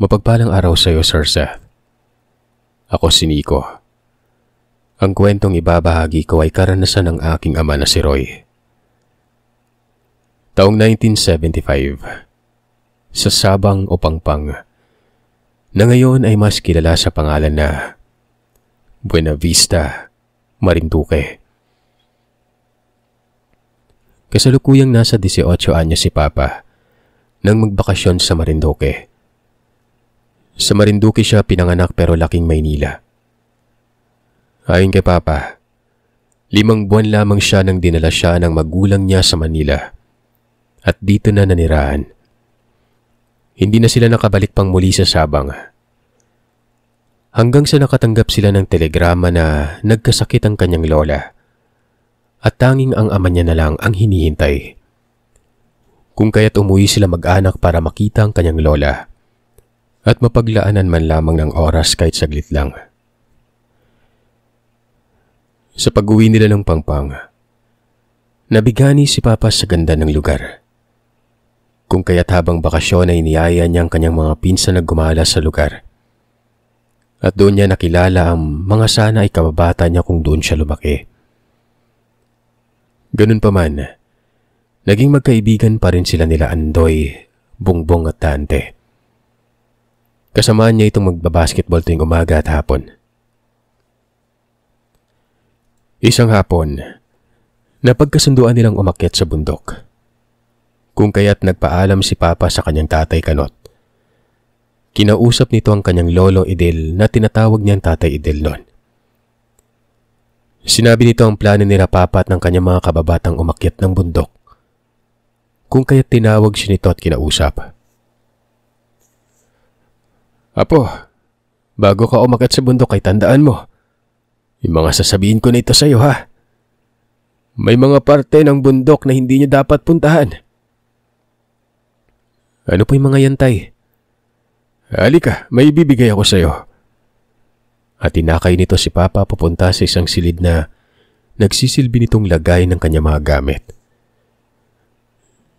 Mapagpalang araw sa iyo, Sir Seth. Ako si Nico. Ang kwentong ibabahagi ko ay karanasan ng aking ama na si Roy. Taong 1975, sa Sabang o Pangpang, na ngayon ay mas kilala sa pangalan na Buena Vista, Marinduque. Kasalukuyang nasa 18 anyos si Papa nang magbakasyon sa Marinduque. Sa Marinduque siya pinanganak pero laking Maynila. Ayon kay Papa, 5 buwan lamang siya nang dinala siya ng magulang niya sa Manila at dito na nanirahan. Hindi na sila nakabalik pang muli sa Sabang. Hanggang sa nakatanggap sila ng telegrama na nagkasakit ang kanyang lola at tanging ang ama niya na lang ang hinihintay. Kung kaya't umuwi sila mag-anak para makita ang kanyang lola at mapaglaanan man lamang ng oras kahit saglit lang. Sa pag-uwi nila ng Pangpang, nabigani si Papa sa ganda ng lugar. Kung kaya't habang bakasyon ay niyaya niya ang kanyang mga pinsan na gumala sa lugar. At doon niya nakilala ang mga sana ay kababata niya kung doon siya lumaki. Ganun pa man, naging magkaibigan pa rin sila nila Andoy, Bongbong at Dante. Kasamaan niya itong magbabasketball tuwing umaga at hapon. Isang hapon, napagkasunduan nilang umakyat sa bundok. Kung kaya't nagpaalam si Papa sa kanyang tatay Kanot. Kinausap nito ang kanyang lolo Idel na tinatawag niyang Tatay Idel noon. Sinabi nito ang plano nila Papa at ng kanyang mga kababatang umakyat ng bundok. Kung kaya't tinawag siya nito at kinausap. Apo, bago ka umakyat sa bundok ay tandaan mo. Yung mga sasabihin ko na ito sa iyo ha. May mga parte ng bundok na hindi niyo dapat puntahan. Ano po yung mga yan, Tay? Halika, may ibibigay ako sa iyo. At tinakay nito si Papa papunta sa isang silid na nagsisilbi nitong lagay ng kanyang mga gamit.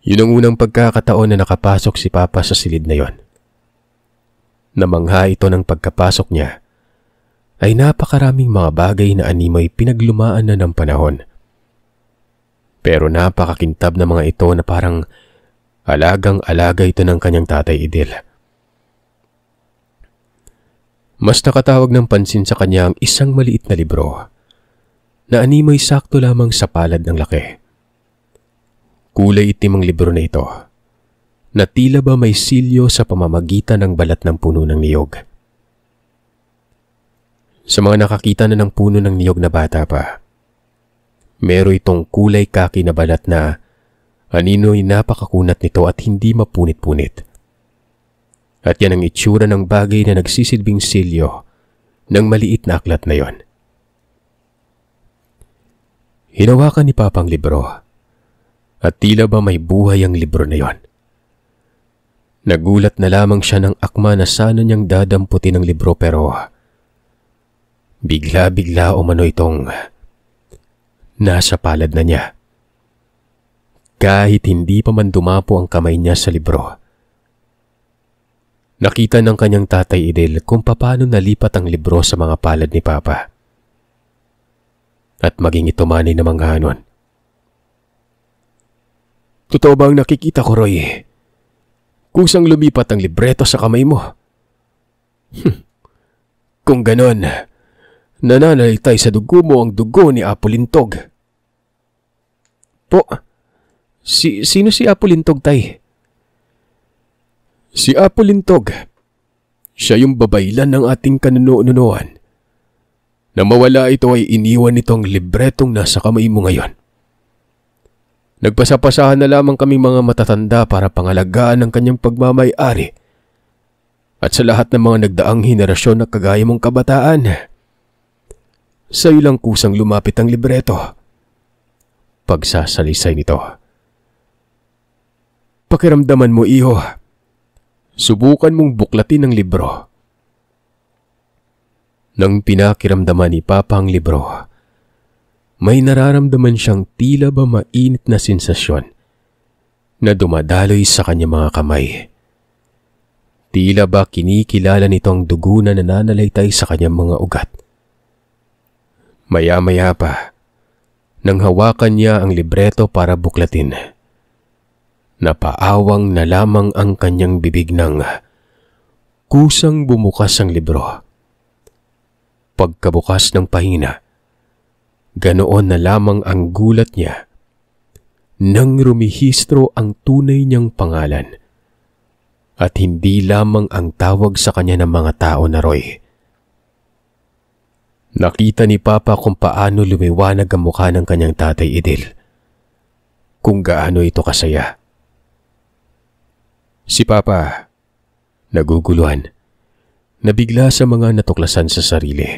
Yun ang unang pagkakataon na nakapasok si Papa sa silid na yon. Namangha ito ng pagkapasok niya ay napakaraming mga bagay na animoy pinaglumaan na ng panahon. Pero napakakintab na mga ito na parang alagang-alaga ito ng kanyang Tatay Idel. Mas nakatawag ng pansin sa kanya ang isang maliit na libro na animoy sakto lamang sa palad ng laki. Kulay itim ang libro na ito na tila ba may silyo sa pamamagitan ng balat ng puno ng niyog. Sa mga nakakita na ng puno ng niyog na bata pa, meron itong kulay kaki na balat na anino'y napakakunat nito at hindi mapunit-punit. At yan ang itsura ng bagay na nagsisilbing silyo ng maliit na aklat na yon. Hinawakan ni Papa ang libro at tila ba may buhay ang libro na yon. Nagulat na lamang siya ng akma na sana niyang dadamputin ang libro pero bigla-bigla umano itong nasa palad na niya. Kahit hindi pa man dumapo ang kamay niya sa libro. Nakita ng kanyang Tatay Idel kung paano nalipat ang libro sa mga palad ni Papa. At maging ito man ay namanghanon. Totoo ba ang nakikita ko, Roy? Kusang lumipat ang libreto sa kamay mo. Kung ganon, nananalitay sa dugo mo ang dugo ni Apulintog. Po, sino si Apulintog, Tay? Si Apulintog. Siya yung babaylan ng ating kanunuan. Na mawala ito ay iniwan nito ang libretong nasa kamay mo ngayon. Nagpasapasahan na lamang kaming mga matatanda para pangalagaan ang kanyang pagmamay-ari. At sa lahat ng mga nagdaang henerasyon na kagaya mong kabataan, sa iyo lang kusang lumapit ang libreto. Pagsasalisay nito. Pakiramdaman mo, iho. Subukan mong buklatin ang libro. Nang pinakiramdaman ni Papa ang libro, may nararamdaman siyang tila ba mainit na sensasyon na dumadaloy sa kanyang mga kamay. Tila ba kinikilala nito ang dugo na nananalaytay sa kanyang mga ugat. Maya-maya pa, nang hawakan niya ang libreto para buklatin, napaawang na lamang ang kanyang bibig nang kusang bumukas ang libro. Pagkabukas ng pahina, ganoon na lamang ang gulat niya nang rumihistro ang tunay niyang pangalan at hindi lamang ang tawag sa kanya ng mga tao na Roy. Nakita ni Papa kung paano lumiwanag ang mukha ng kanyang tatay Idil, kung gaano ito kasaya. Si Papa, naguguluhan, nabigla sa mga natuklasan sa sarili.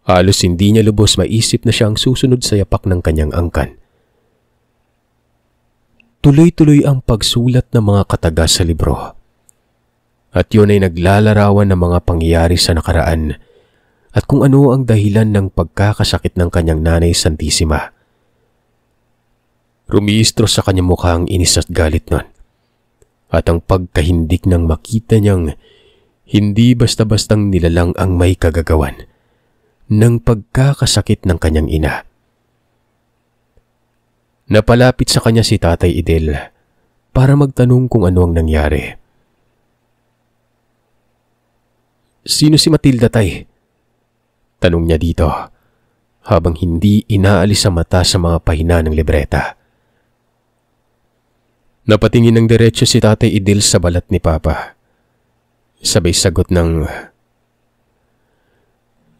Halos hindi niya lubos maisip na siya ang susunod sa yapak ng kanyang angkan. Tuloy-tuloy ang pagsulat ng mga kataga sa libro. At yun ay naglalarawan ng mga pangyayari sa nakaraan at kung ano ang dahilan ng pagkakasakit ng kanyang nanay Santissima. Rumihistro sa kanyang mukha ang inis at galit nun. At ang pagkahindik nang makita niyang hindi basta-bastang nilalang ang may kagagawan ng pagkakasakit ng kanyang ina. Napalapit sa kanya si Tatay Idil para magtanong kung ano ang nangyari. "Sino si Matilda, Tay?" tanong niya dito habang hindi inaalis ang mata sa mga pahina ng libreta. Napatingin ng diretso si Tatay Idil sa balat ni Papa. Sabay sagot ng,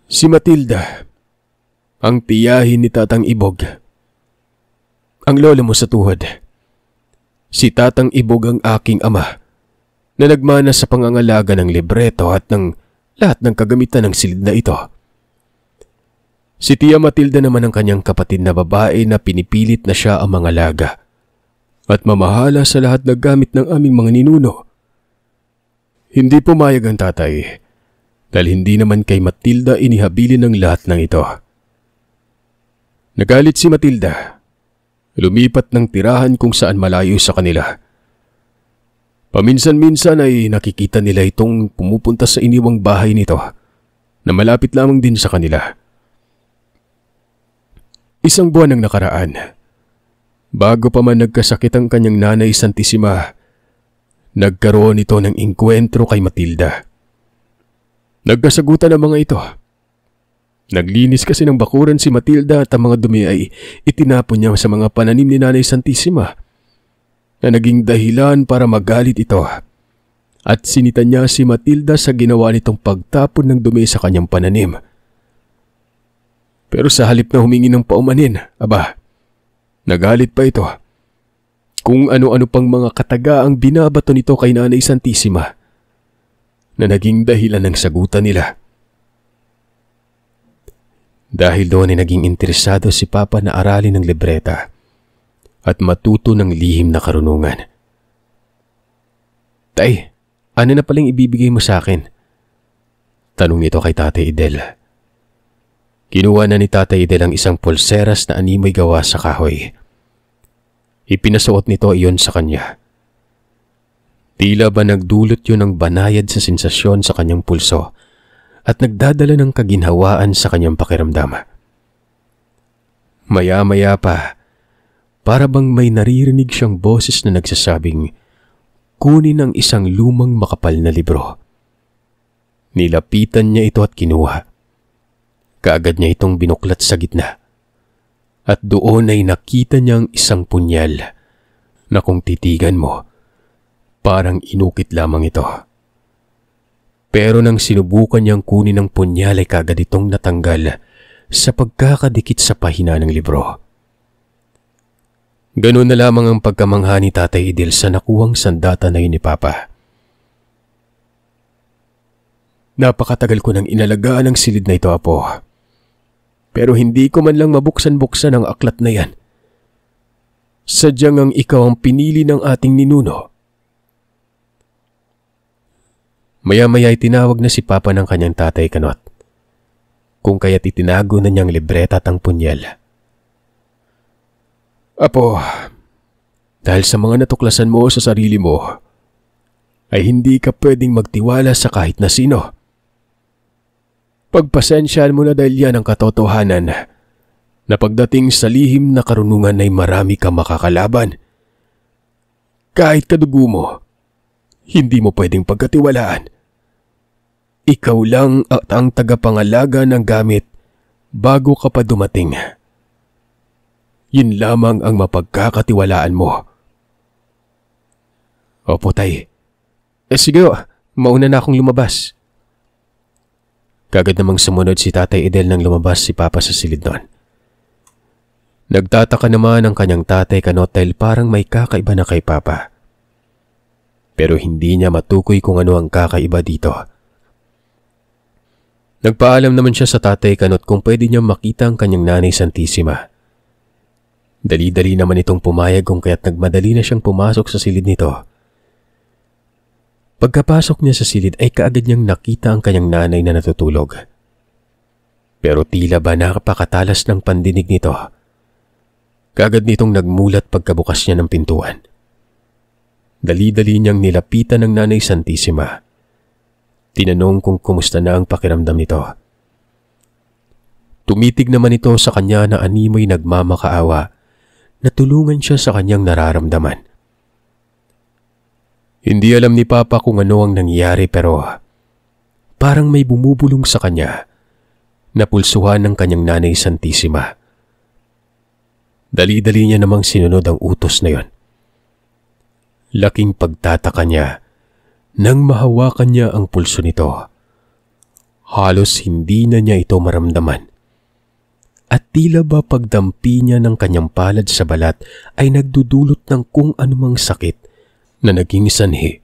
"Si Matilda, ang tiyahin ni Tatang Ibog. Ang lolo mo sa tuhod. Si Tatang Ibog ang aking ama na nagmana sa pangangalaga ng libreto at ng lahat ng kagamitan ng silid na ito. Si Tia Matilda naman ang kanyang kapatid na babae na pinipilit na siya ang mangalaga at mamahala sa lahat ng gamit ng aming mga ninuno. Hindi pumayag ang tatay dahil hindi naman kay Matilda inihabilin ng lahat ng ito. Nagalit si Matilda. Lumipat ng tirahan kung saan malayo sa kanila. Paminsan-minsan ay nakikita nila itong pumupunta sa iniwang bahay nito na malapit lamang din sa kanila. Isang buwan ang nakaraan. Bago pa man nagkasakit ang kanyang nanay Santissima, nagkaroon ito ng engkwentro kay Matilda. Nagkasagutan ang mga ito. Naglinis kasi ng bakuran si Matilda at ang mga dumi ay itinapon niya sa mga pananim ni Nanay Santissima na naging dahilan para magalit ito at sinita niya si Matilda sa ginawa nitong pagtapon ng dumi sa kanyang pananim. Pero sa halip na humingi ng paumanin, nagalit pa ito. Kung ano-ano pang mga kataga ang binabato nito kay Nanay Santissima na naging dahilan ng sagutan nila. Dahil doon ay naging interesado si Papa na aralin ng libreta at matuto ng lihim na karunungan. "Tay, ano na palang ibibigay mo sa akin?" tanong nito kay Tatay Idel. Kinuha na ni Tatay Idel ang isang pulseras na animoy gawa sa kahoy. Ipinasuot nito iyon sa kanya. Tila ba nagdulot yun ng banayad sa sensasyon sa kanyang pulso at nagdadala ng kaginhawaan sa kanyang pakiramdam. Maya-maya pa, para bang may naririnig siyang boses na nagsasabing, kunin ang isang lumang makapal na libro. Nilapitan niya ito at kinuha. Kaagad niya itong binuklat sa gitna. At doon ay nakita niyang isang punyal na kung titigan mo, parang inukit lamang ito. Pero nang sinubukan niyang kunin ang punyal ay kaagad itong natanggal sa pagkakadikit sa pahina ng libro. Ganun na lamang ang pagkamangha ni Tatay Idil sa nakuhang sandata na yun ni Papa. Napakatagal ko nang inalagaan ang silid na ito, Apo. Pero hindi ko man lang mabuksan-buksan ang aklat na yan. Sadyang ang ikaw ang pinili ng ating ninuno. Maya-maya ay tinawag na si Papa ng kanyang tatay Kanot, kung kaya't itinago na niyang libreta at ang punyal. Apo, dahil sa mga natuklasan mo sa sarili mo, ay hindi ka pwedeng magtiwala sa kahit na sino. Pagpasensyaan mo na dahil yan ang katotohanan na pagdating sa lihim na karunungan ay marami kang makakalaban. Kahit kadugo mo, hindi mo pwedeng pagkatiwalaan. Ikaw lang at ang tagapangalaga ng gamit bago ka pa dumating. Yun lamang ang mapagkakatiwalaan mo. Opo, tay. Sige, mauna na akong lumabas. Kagad namang sumunod si Tatay Idel nang lumabas si Papa sa silid noon. Nagtataka naman ang kanyang tatay Kanot dahil parang may kakaiba na kay Papa. Pero hindi niya matukoy kung ano ang kakaiba dito. Nagpaalam naman siya sa Tatay Kanot kung pwede niya makita ang kanyang Nanay Santissima. Dali-dali naman itong pumayag kung kaya't nagmadali na siyang pumasok sa silid nito. Pagkapasok niya sa silid ay kaagad niyang nakita ang kanyang nanay na natutulog. Pero tila ba nakapakatalas ng pandinig nito. Kaagad nitong nagmulat pagkabukas niya ng pintuan. Dali-dali niyang nilapitan ng Nanay Santissima. Tinanong kung kumusta na ang pakiramdam nito. Tumitig naman ito sa kanya na animoy nagmamakaawa na tulungan siya sa kanyang nararamdaman. Hindi alam ni Papa kung ano ang nangyari pero parang may bumubulong sa kanya na pulsuhan ng kanyang Nanay Santissima. Dali-dali niya namang sinunod ang utos na yon. Laking pagtataka niya nang mahawakan niya ang pulso nito. Halos hindi na niya ito maramdaman. At tila ba pagdampi niya ng kanyang palad sa balat ay nagdudulot ng kung anumang sakit na naging sanhi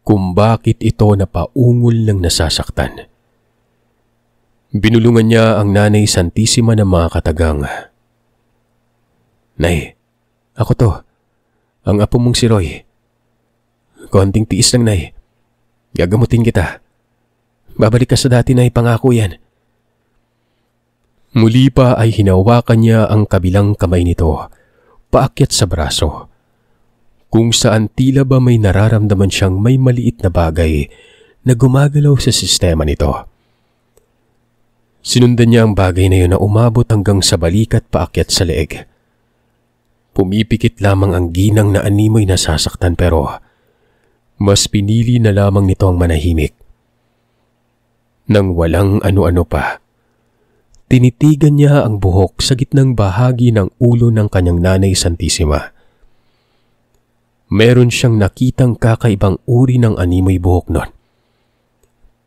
kung bakit ito napaungol ng nasasaktan. Binulungan niya ang Nanay Santissima ng mga katagang, "Nay, ako to, ang apo mong si Roy. Konting tiis lang, Nay. Gagamutin kita. Babalik ka sa dati, Nay, pangako yan." Muli pa ay hinawakan niya ang kabilang kamay nito, paakyat sa braso, kung saan tila ba may nararamdaman siyang may maliit na bagay na gumagalaw sa sistema nito. Sinundan niya ang bagay na yun na umabot hanggang sa balikat paakyat sa leeg. Pumipikit lamang ang ginang na animoy nasasaktan pero mas pinili na lamang nito ang manahimik. Nang walang ano-ano pa, tinitigan niya ang buhok sa gitnang bahagi ng ulo ng kanyang Nanay Santissima. Meron siyang nakitang kakaibang uri ng animoy buhok nun.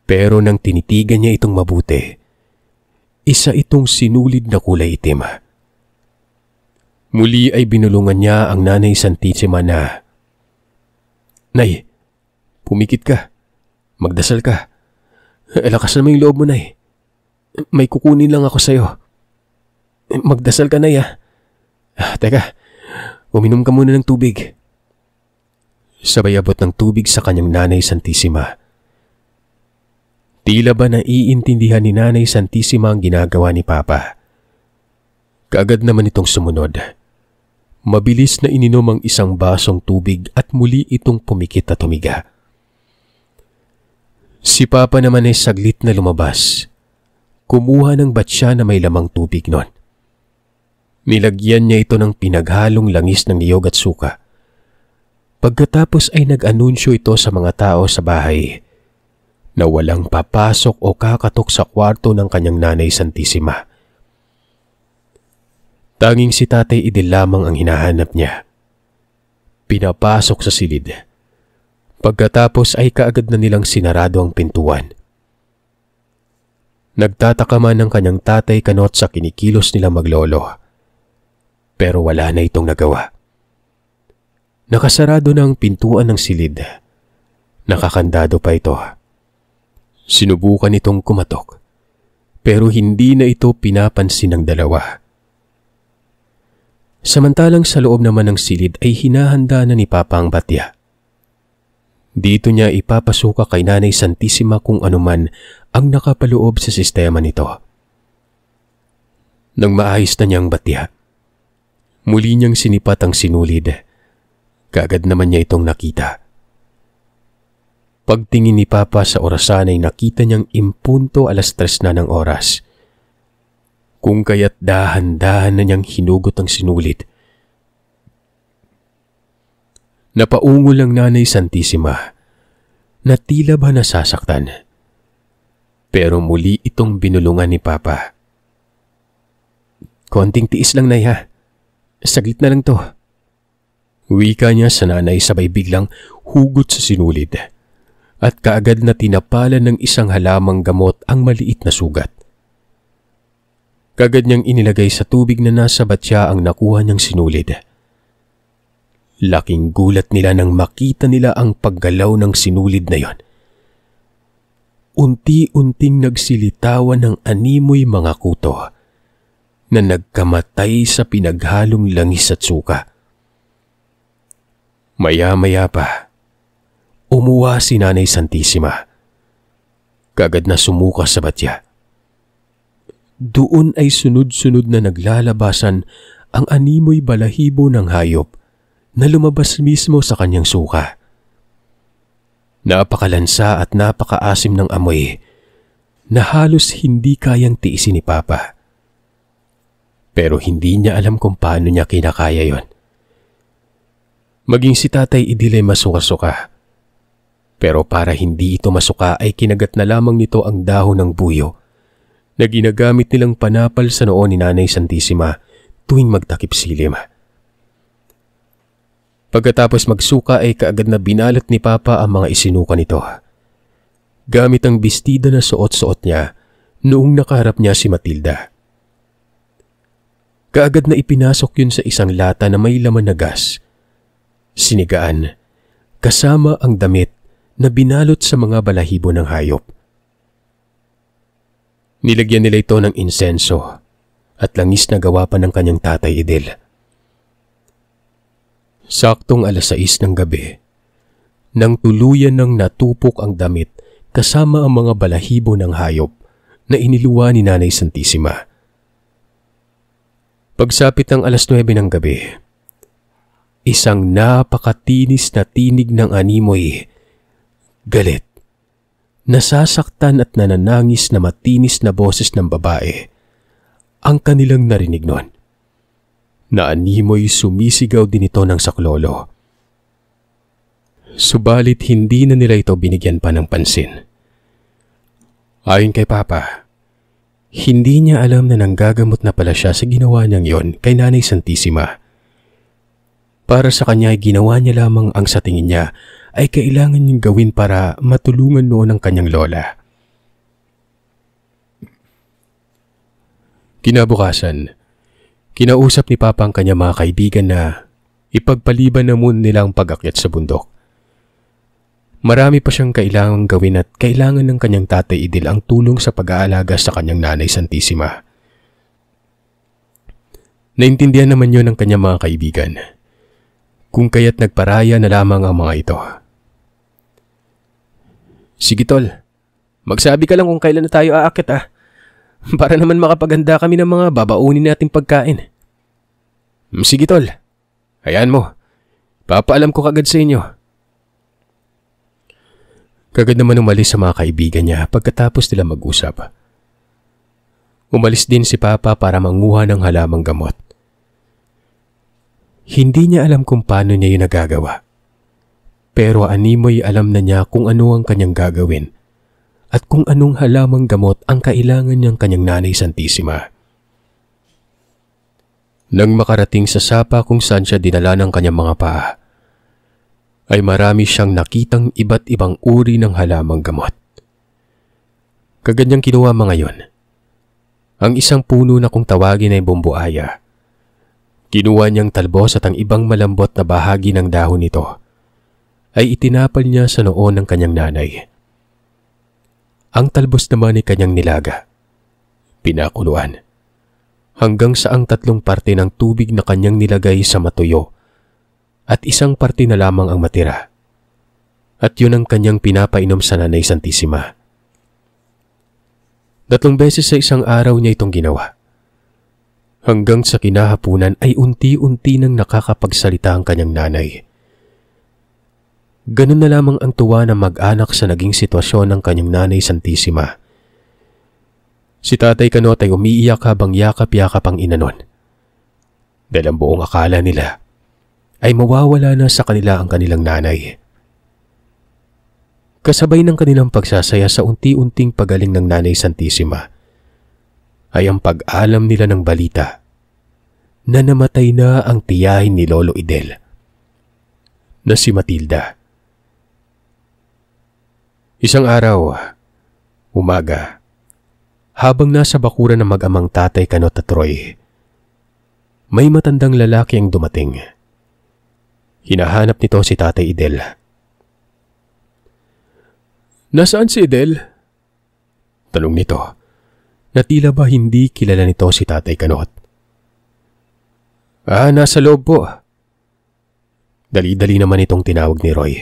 Pero nang tinitigan niya itong mabuti, isa itong sinulid na kulay itim. Muli ay binulungan niya ang Nanay Santissima na, "Nay, pumikit ka. Magdasal ka. Lakas naman yung loob mo, Nay. May kukunin lang ako sa'yo. Magdasal ka, Nay, ah. Teka, uminom ka muna ng tubig." Sabay abot ng tubig sa kanyang Nanay Santissima. Tila ba naiintindihan ni Nanay Santissima ang ginagawa ni Papa. Kaagad naman itong sumunod. Mabilis na ininom ang isang basong tubig at muli itong pumikit at humiga. Si Papa naman ay saglit na lumabas. Kumuha ng batya na may lamang tubig nun. Nilagyan niya ito ng pinaghalong langis ng niyog at suka. Pagkatapos ay nag-anunsyo ito sa mga tao sa bahay na walang papasok o kakatok sa kwarto ng kanyang Nanay Santissima. Tanging si Tatay Idel lamang ang hinahanap niya. Pinapasok sa silid. Pagkatapos ay kaagad na nilang sinarado ang pintuan. Nagtataka man ang kanyang Tatay Kanot sa kinikilos nilang maglolo. Pero wala na itong nagawa. Nakasarado na ang pintuan ng silid. Nakakandado pa ito. Sinubukan itong kumatok, pero hindi na ito pinapansin ng dalawa. Samantalang sa loob naman ng silid ay hinahanda na ni Papa ang batya. Dito niya ipapasuka kay Nanay Santissima kung anuman ang nakapaloob sa sistema nito. Nang maayos na niyang batya, muli niyang sinipat ang sinulid. Kaagad naman niya itong nakita. Pagtingin ni Papa sa orasan ay nakita niyang impunto 3:00 na ng oras. Kung kaya't dahan-dahan na niyang hinugot ang sinulid. Napaungol ang Nanay Santissima na tila ba nasasaktan. Pero muli itong binulungan ni Papa. "Konting tiis lang, Nay, ha. Saglit na lang to." Wika niya sa nanay sabay biglang hugot sa sinulid. At kaagad na tinapalan ng isang halamang gamot ang maliit na sugat. Kaagad niyang inilagay sa tubig na nasa batya ang nakuha niyang sinulid. Laking gulat nila nang makita nila ang paggalaw ng sinulid na yon. Unti-unting nagsilitawan ng animoy mga kuto na nagkamatay sa pinaghalong langis at suka. Maya-maya pa, umuwa si Nanay Santissima. Kaagad na sumuka sa batya. Doon ay sunod-sunod na naglalabasan ang animoy balahibo ng hayop na lumabas mismo sa kanyang suka. Napakalansa at napakaasim ng amoy na halos hindi kayang tiisin ni Papa. Pero hindi niya alam kung paano niya kinakaya yon. Maging si Tatay Idil ay masuka-suka. Pero para hindi ito masuka ay kinagat na lamang nito ang dahon ng buyo na ginagamit nilang panapal sa noo ni Nanay Santissima tuwing magtakip silim. Pagkatapos magsuka ay kaagad na binalot ni Papa ang mga isinuka nito. Gamit ang bestida na suot-suot niya noong nakaharap niya si Matilda. Kaagad na ipinasok yun sa isang lata na may laman na gas. Sinigaan, kasama ang damit na binalot sa mga balahibo ng hayop. Nilagyan nila ito ng insenso at langis na gawa pa ng kanyang Tatay Idil. Saktong 6:00 ng gabi, nang tuluyan ng natupok ang damit kasama ang mga balahibo ng hayop na iniluwa ni Nanay Santissima. Pagsapit ng 9:00 ng gabi, isang napakatinis na tinig ng animoy, galit, nasasaktan at nananangis na matinis na boses ng babae ang kanilang narinig noon. Na animoy sumisigaw din ito ng saklolo. Subalit hindi na nila ito binigyan pa ng pansin. Ayon kay Papa, hindi niya alam na nanggagamot na pala siya sa ginawa niyang yon kay Nanay Santissima. Para sa kanya ay ginawa niya lamang ang sa tingin niya ay kailangan niyang gawin para matulungan noon ang kanyang lola. Kinabukasan, kinausap ni Papa ang kanyang mga kaibigan na ipagpaliban na muna nila ang pag-akyat sa bundok. Marami pa siyang kailangang gawin at kailangan ng kanyang Tatay Idil ang tulong sa pag-aalaga sa kanyang Nanay Santissima. Naintindihan naman yun ng kanyang mga kaibigan, kung kaya't nagparaya na lamang ang mga ito. "Sige tol, magsabi ka lang kung kailan na tayo aakyat para naman makapaganda kami ng mga babaunin nating pagkain." "Sige tol, hayaan mo, papaalam ko kagad sa inyo." Kagad naman umalis sa mga kaibigan niya pagkatapos nila mag-usap. Umalis din si Papa para manguha ng halamang gamot. Hindi niya alam kung paano niya yun nagagawa. Pero animoy alam na niya kung ano ang kanyang gagawin at kung anong halamang gamot ang kailangan niyang kanyang Nanay Santissima. Nang makarating sa sapa kung saan siya dinala ng kanyang mga paa, ay marami siyang nakitang iba't ibang uri ng halamang gamot. Kaganyang kinuha mga yon. Ang isang puno na kung tawagin ay bumbuaya. Kinuha niyang talbos at ang ibang malambot na bahagi ng dahon nito ay itinapal niya sa noo ng kanyang nanay. Ang talbos naman ay kanyang nilaga, pinakuluan, hanggang sa ang 3 parte ng tubig na kanyang nilagay sa matuyo at isang parte na lamang ang matira. At yun ang kanyang pinapainom sa Nanay Santissima. 3 beses sa isang araw niya itong ginawa. Hanggang sa kinahapunan ay unti-unti nang nakakapagsalita ang kanyang nanay. Ganun na lamang ang tuwa ng mag-anak sa naging sitwasyon ng kanyang nanay Santissima. Si Tatay Kanot ay umiiyak habang yakap-yakap ang ina nun. Dahil ang buong akala nila ay mawawala na sa kanila ang kanilang nanay. Kasabay ng kanilang pagsasaya sa unti-unting pagaling ng nanay Santissima ay ang pag-alam nila ng balita na namatay na ang tiyahin ni Lolo Idel na si Matilda. Isang araw, umaga, habang nasa bakuran ng mag-amang Tatay Kanot at Roy, may matandang lalaki ang dumating. Hinahanap nito si Tatay Idel. "Nasaan si Idel?" tanong nito, na tila ba hindi kilala nito si Tatay Kanot. "Nasa loob po." Dali-dali naman itong tinawag ni Roy.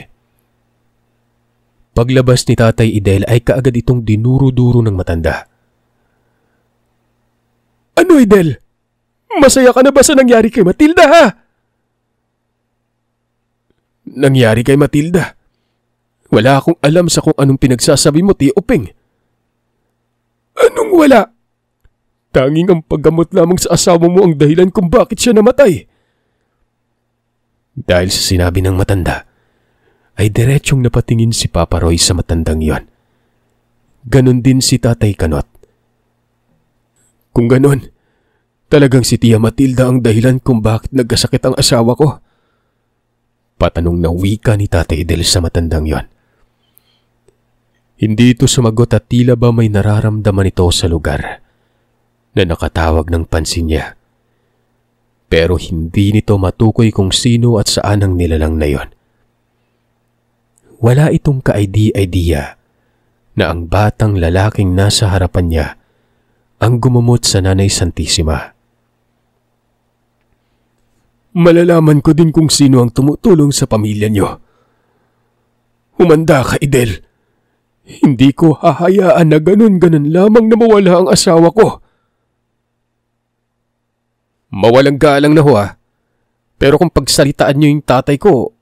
Paglabas ni Tatay Idel ay kaagad itong dinuro-duro ng matanda. "Ano, Idel? Masaya ka na ba sa nangyari kay Matilda, ha?" "Nangyari kay Matilda? Wala akong alam sa kung anong pinagsasabi mo, Tio Ping." "Anong wala? Tanging ang paggamot lamang sa asawa mo ang dahilan kung bakit siya namatay." Dahil sa sinabi ng matanda, ay diretsyong napatingin si Papa Roy sa matandang yon. Ganon din si Tatay Kanot. "Kung ganon, talagang si Tia Matilda ang dahilan kung bakit nagkasakit ang asawa ko?" patanong na wika ni Tatay Idel sa matandang yon. Hindi ito sumagot at tila ba may nararamdaman ito sa lugar na nakatawag ng pansin niya. Pero hindi nito matukoy kung sino at saan ang nilalang na yon. Wala itong ka-idea na ang batang lalaking nasa harapan niya ang gumamot sa Nanay Santissima. "Malalaman ko din kung sino ang tumutulong sa pamilya niyo. Humanda ka, Idel. Hindi ko hahayaan na ganun-ganun lamang na mawala ang asawa ko." "Mawalang galang na ho, ha. Pero kung pagsalitaan niyo yung tatay ko,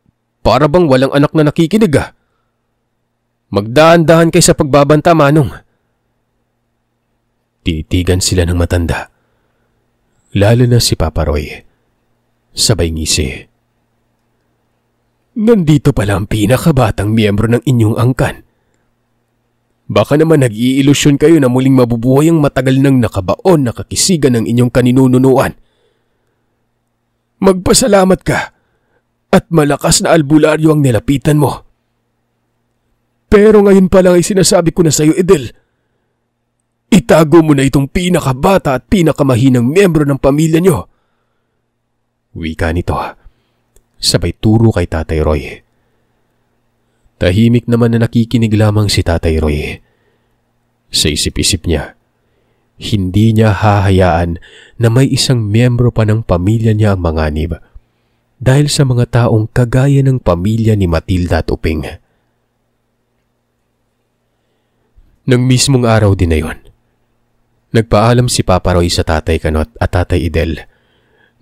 para bang walang anak na nakikinig, ha. Magdaan-dahan kayo sa pagbabanta, Manong." Tinitigan sila ng matanda. Lalo na si Papa Roy. Sabay ngisi. "Nandito pala ang pinakabatang miyembro ng inyong angkan. Baka naman nag-iilusyon kayo na muling mabubuhay ang matagal nang nakabaon na kakisigan ng inyong kaninununuan. Magpasalamat ka at malakas na albularyo ang nilapitan mo. Pero ngayon pa lang ay sinasabi ko na sa iyo, Idel, itago mo na itong pinakabata at pinakamahinang miyembro ng pamilya niyo." Wika nito, sabay turo kay Tatay Roy. Tahimik naman na nakikinig lamang si Tatay Roy. Sa isip-isip niya, hindi niya hahayaan na may isang miyembro pa ng pamilya niya ang manganib dahil sa mga taong kagaya ng pamilya ni Matilda at Uping. Nang mismong araw din na yon, nagpaalam si Papa Roy sa Tatay Kanot at Tatay Idel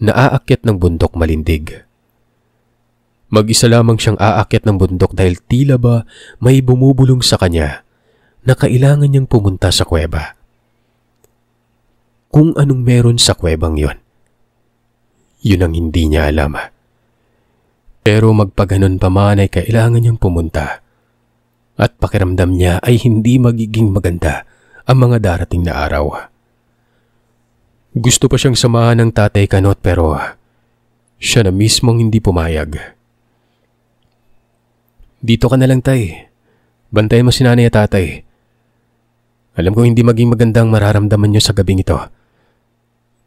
na aakyat ng bundok Malindig. Mag-isa lamang siyang aakyat ng bundok dahil tila ba may bumubulong sa kanya na kailangan niyang pumunta sa kuweba. Kung anong meron sa kuwebang yon, yun ang hindi niya alam. Pero magpaganon pa man ay kailangan niyang pumunta at pakiramdam niya ay hindi magiging maganda ang mga darating na araw. Gusto pa siyang samahan ng Tatay Kanot pero siya na mismong hindi pumayag. "Dito ka na lang, Tay. Bantayan mo si Nanay at Tatay. Alam ko hindi maging magandang mararamdaman niyo sa gabing ito.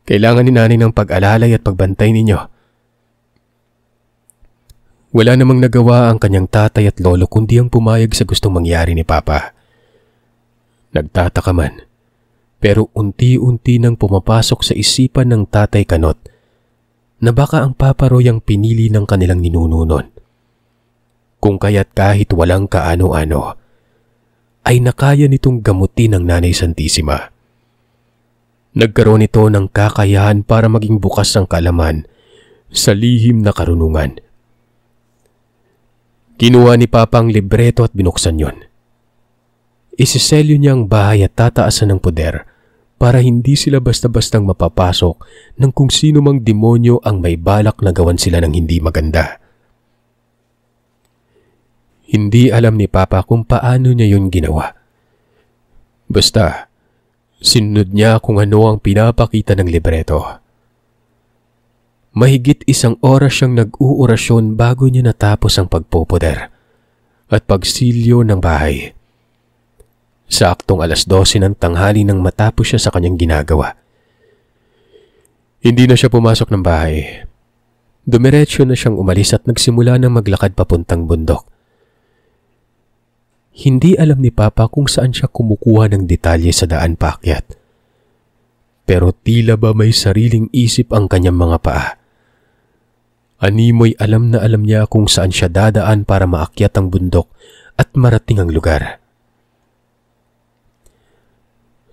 Kailangan ni Nanay ng pag-alalay at pagbantay ninyo." Wala namang nagawa ang kanyang tatay at lolo kundi ang pumayag sa gustong mangyari ni Papa. Nagtataka man, pero unti-unti nang pumapasok sa isipan ng Tatay Kanot na baka ang Papa Roy ang pinili ng kanilang ninununon. Kung kaya't kahit walang kaano-ano, ay nakaya nitong gamutin ng Nanay Santissima. Nagkaroon ito ng kakayahan para maging bukas ang kaalaman sa lihim na karunungan. Kinuha ni Papa ang libreto at binuksan yon. Isiselyo niya ang bahay at tataasan ng poder para hindi sila basta-bastang mapapasok ng kung sino mang demonyo ang may balak na gawan sila ng hindi maganda. Hindi alam ni Papa kung paano niya yun ginawa. Basta, sinunod niya kung ano ang pinapakita ng libreto. Mahigit 1 oras siyang nag-uorasyon bago niya natapos ang pagpopoder at pagsilyo ng bahay. Saktong 12:00 ng tanghali nang matapos siya sa kanyang ginagawa. Hindi na siya pumasok ng bahay. Dumiretso na siyang umalis at nagsimula ng maglakad papuntang bundok. Hindi alam ni Papa kung saan siya kumukuha ng detalye sa daan paakyat. Pero tila ba may sariling isip ang kanyang mga paa. Animoy alam na alam niya kung saan siya dadaan para maakyat ang bundok at marating ang lugar.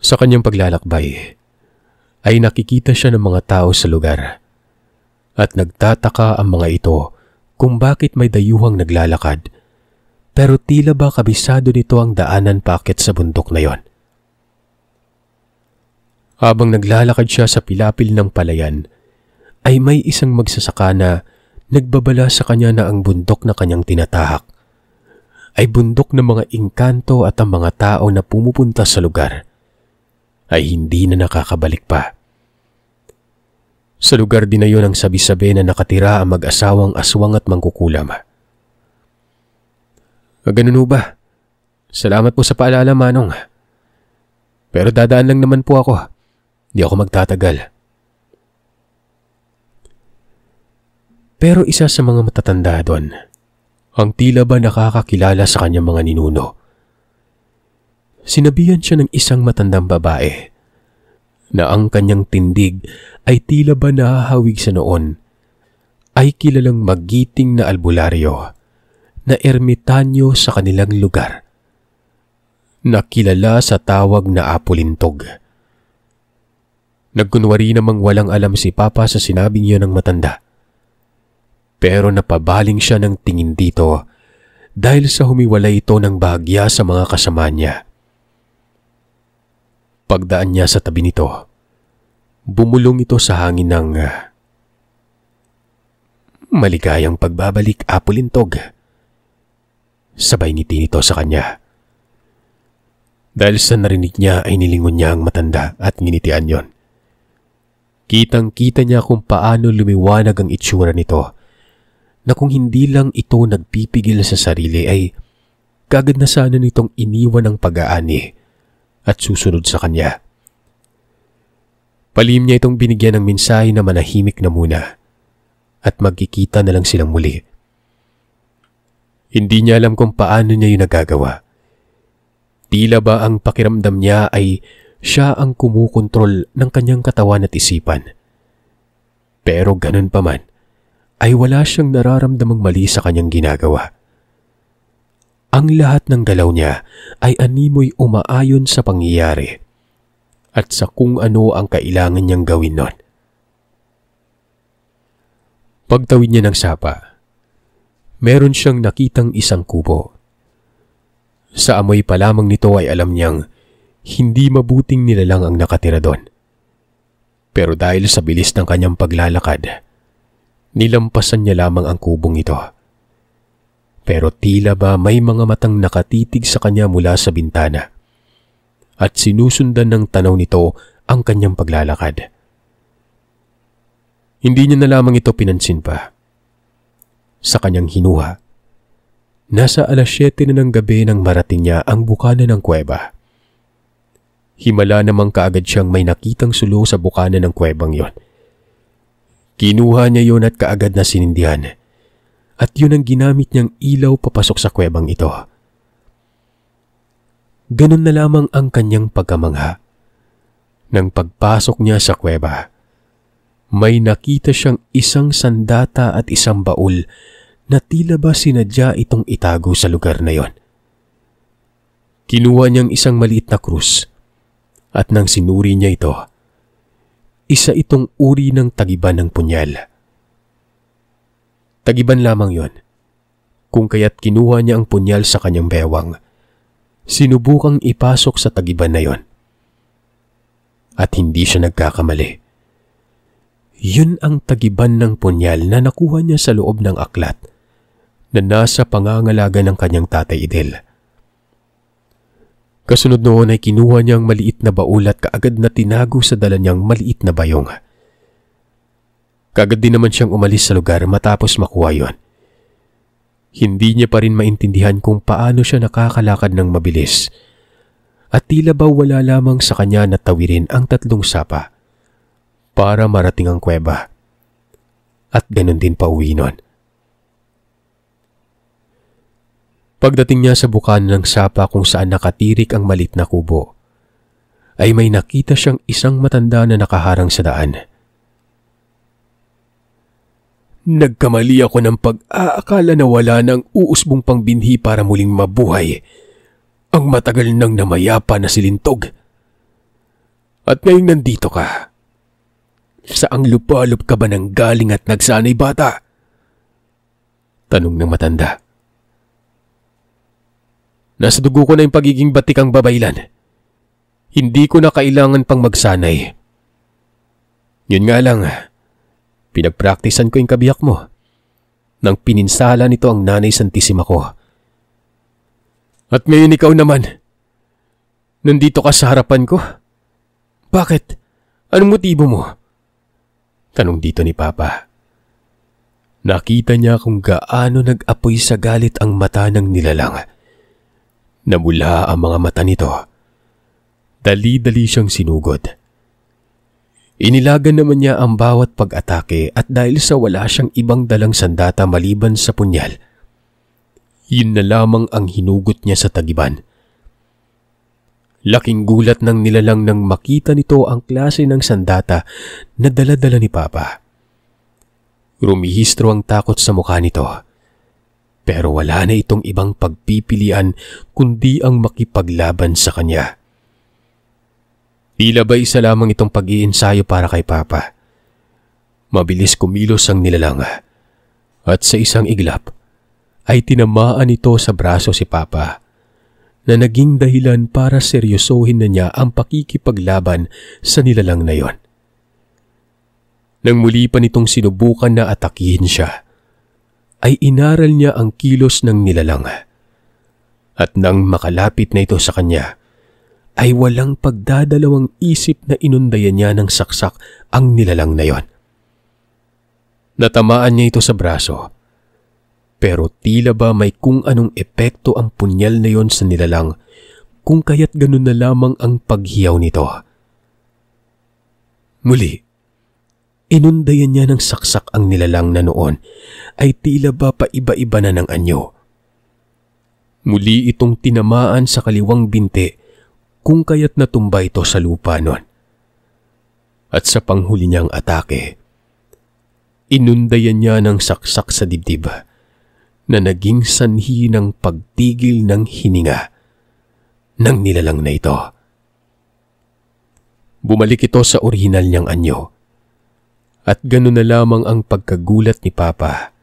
Sa kanyang paglalakbay, ay nakikita siya ng mga tao sa lugar. At nagtataka ang mga ito kung bakit may dayuhang naglalakad. Pero tila ba kabisado nito ang daanan paakyat sa bundok na yon. Habang naglalakad siya sa pilapil ng palayan, ay may isang magsasaka na nagbabala sa kanya na ang bundok na kanyang tinatahak ay bundok ng mga engkanto at ang mga tao na pumupunta sa lugar ay hindi na nakakabalik pa. Sa lugar din na yon ang sabi-sabi na nakatira ang mag-asawang aswang at mangkukulam. Ganun ba? Salamat po sa paalala, Manong. Pero dadaan lang naman po ako. Di ako magtatagal. Pero isa sa mga matatanda doon, ang tila ba nakakakilala sa kanyang mga ninuno. Sinabihan siya ng isang matandang babae na ang kanyang tindig ay tila ba nahahawig sa noon ay kilalang magiting na albularyo na ermitanyo sa kanilang lugar, na kilala sa tawag na apulintog. Nagkunwari namang walang alam si Papa sa sinabing iyon ng matanda. Pero napabaling siya ng tingin dito dahil sa humiwalay ito ng bahagya sa mga kasama niya. Pagdaan niya sa tabi nito, bumulong ito sa hangin ng maligayang pagbabalik, apulintog. Sabay ngiti nito sa kanya. Dahil sa narinig niya ay nilingon niya ang matanda at nginitian yon. Kitang-kita niya kung paano lumiwanag ang itsura nito, na kung hindi lang ito nagpipigil sa sarili ay kagad na sana nitong iniwan ang pag-aani at susunod sa kanya. Palihim niya itong binigyan ng mensahe na manahimik na muna at magkikita na lang silang muli. Hindi niya alam kung paano niya yun nagagawa. Tila ba ang pakiramdam niya ay siya ang kumukontrol ng kanyang katawan at isipan. Pero ganun pa man, ay wala siyang nararamdamang mali sa kanyang ginagawa. Ang lahat ng galaw niya ay animoy umaayon sa pangyayari at sa kung ano ang kailangan niyang gawin nun. Pagtawid niya ng sapa, meron siyang nakitang isang kubo. Sa amoy pa lamang nito ay alam niyang hindi mabuting nilalang ang nakatira doon. Pero dahil sa bilis ng kanyang paglalakad, nilampasan niya lamang ang kubong ito. Pero tila ba may mga matang nakatitig sa kanya mula sa bintana at sinusundan ng tanaw nito ang kanyang paglalakad. Hindi niya na lamang ito pinansin pa. Sa kanyang hinuha, nasa 7:00 na ng gabi nang marating niya ang bukana ng kuweba. Himala namang kaagad siyang may nakitang sulo sa bukana ng kuwebang yon. Kinuha niya yon at kaagad na sinindihan, at yun ang ginamit niyang ilaw papasok sa kuwebang ito. Ganun na lamang ang kanyang pagkamangha. Nang pagpasok niya sa kuweba, may nakita siyang isang sandata at isang baul na tila ba sinadya itong itago sa lugar na yon. Kinuha niyang isang maliit na krus at nang sinuri niya ito, isa itong uri ng tagiban ng punyal. Tagiban lamang yon, kung kaya't kinuha niya ang punyal sa kanyang bewang. Sinubukang ipasok sa tagiban na yon. At hindi siya nagkakamali. Yun ang tagiban ng punyal na nakuha niya sa loob ng aklat na nasa pangangalaga ng kanyang tatay Idel. Kasunod noon ay kinuha niyang maliit na baul at kaagad na tinago sa dala niyang maliit na bayong. Kaagad din naman siyang umalis sa lugar matapos makuha yon. Hindi niya pa rin maintindihan kung paano siya nakakalakad ng mabilis at tila ba wala lamang sa kanya na tawirin ang 3 sapa para marating ang kuweba at ganun din pauwi nun. Pagdating niya sa bukana ng sapa kung saan nakatirik ang malit na kubo, ay may nakita siyang isang matanda na nakaharang sa daan. Nagkamali ako ng pag-aakala na wala ng uusbong pangbinhi para muling mabuhay ang matagal nang namayapa na silintog. At ngayong nandito ka, saang lupalop ka ba nang galing at nagsanay bata? Tanong ng matanda. Nasa dugo ko na yung pagiging batikang babaylan. Hindi ko na kailangan pang magsanay. Yun nga lang, pinagpraktisan ko yung kabiyak mo nang pininsala nito ang Nanay Santissima ko. At ngayon ikaw naman, nandito ka sa harapan ko? Bakit? Anong motibo mo? Tanong dito ni Papa. Nakita niya kung gaano nag-apoy sa galit ang mata ng nilalang. Namula ang mga mata nito. Dali-dali siyang sinugod. Inilagan naman niya ang bawat pag-atake at dahil sa wala siyang ibang dalang sandata maliban sa punyal, yun na lamang ang hinugot niya sa tagiban. Laking gulat ng nilalang nang makita nito ang klase ng sandata na dala-dala ni Papa. Rumihistro ang takot sa mukha nito. Pero wala na itong ibang pagpipilian kundi ang makipaglaban sa kanya. Tila ba isa lamang itong pag-iensayo para kay Papa. Mabilis kumilos ang nilalang at sa isang iglap ay tinamaan ito sa braso si Papa na naging dahilan para seryosohin na niya ang pakikipaglaban sa nilalang na yon. Nang muli pa nitong sinubukan na atakihin siya, ay inaral niya ang kilos ng nilalang. At nang makalapit na ito sa kanya, ay walang pagdadalawang isip na inundayan niya ng saksak ang nilalang na yon. Natamaan niya ito sa braso, pero tila ba may kung anong epekto ang punyal na yon sa nilalang kung kaya't ganun na lamang ang paghiyaw nito. Muli, inundayan niya ng saksak ang nilalang na noon ay tila ba paiba-iba na ng anyo. Muli itong tinamaan sa kaliwang binti kung kaya't natumba ito sa lupa noon. At sa panghuli niyang atake, inundayan niya ng saksak sa dibdib na naging sanhi ng pagtigil ng hininga ng nilalang na ito. Bumalik ito sa orihinal niyang anyo at ganun na lamang ang pagkagulat ni Papa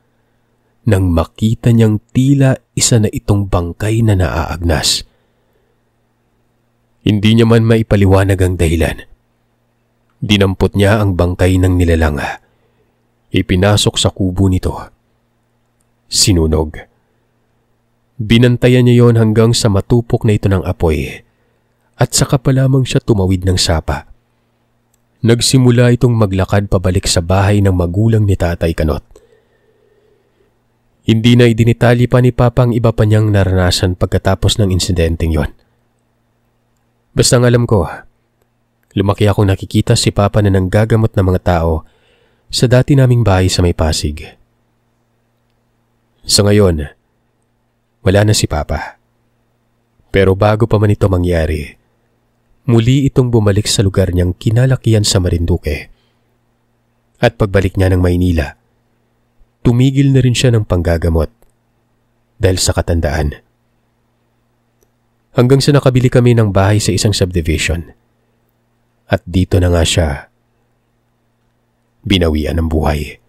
nang makita niyang tila isa na itong bangkay na naaagnas. Hindi niya man maipaliwanag ang dahilan. Dinampot niya ang bangkay ng nilalang. Ipinasok sa kubo nito. Sinunog. Binantayan niya yon hanggang sa matupok na ito ng apoy at saka pa lamang siya tumawid ng sapa. Nagsimula itong maglakad pabalik sa bahay ng magulang ni Tatay Kanot. Hindi na idinitali pa ni Papa ang iba pa niyang naranasan pagkatapos ng insidenteng yon. Basta ang alam ko, lumaki akong nakikita si Papa na nanggagamot ng mga tao sa dati naming bahay sa may Pasig. Sa ngayon, wala na si Papa. Pero bago pa man ito mangyari, muli itong bumalik sa lugar niyang kinalakihan sa Marinduque. At pagbalik niya ng Maynila, tumigil na rin siya ng panggagamot dahil sa katandaan. Hanggang sa nakabili kami ng bahay sa isang subdivision. At dito na nga siya binawian ng buhay.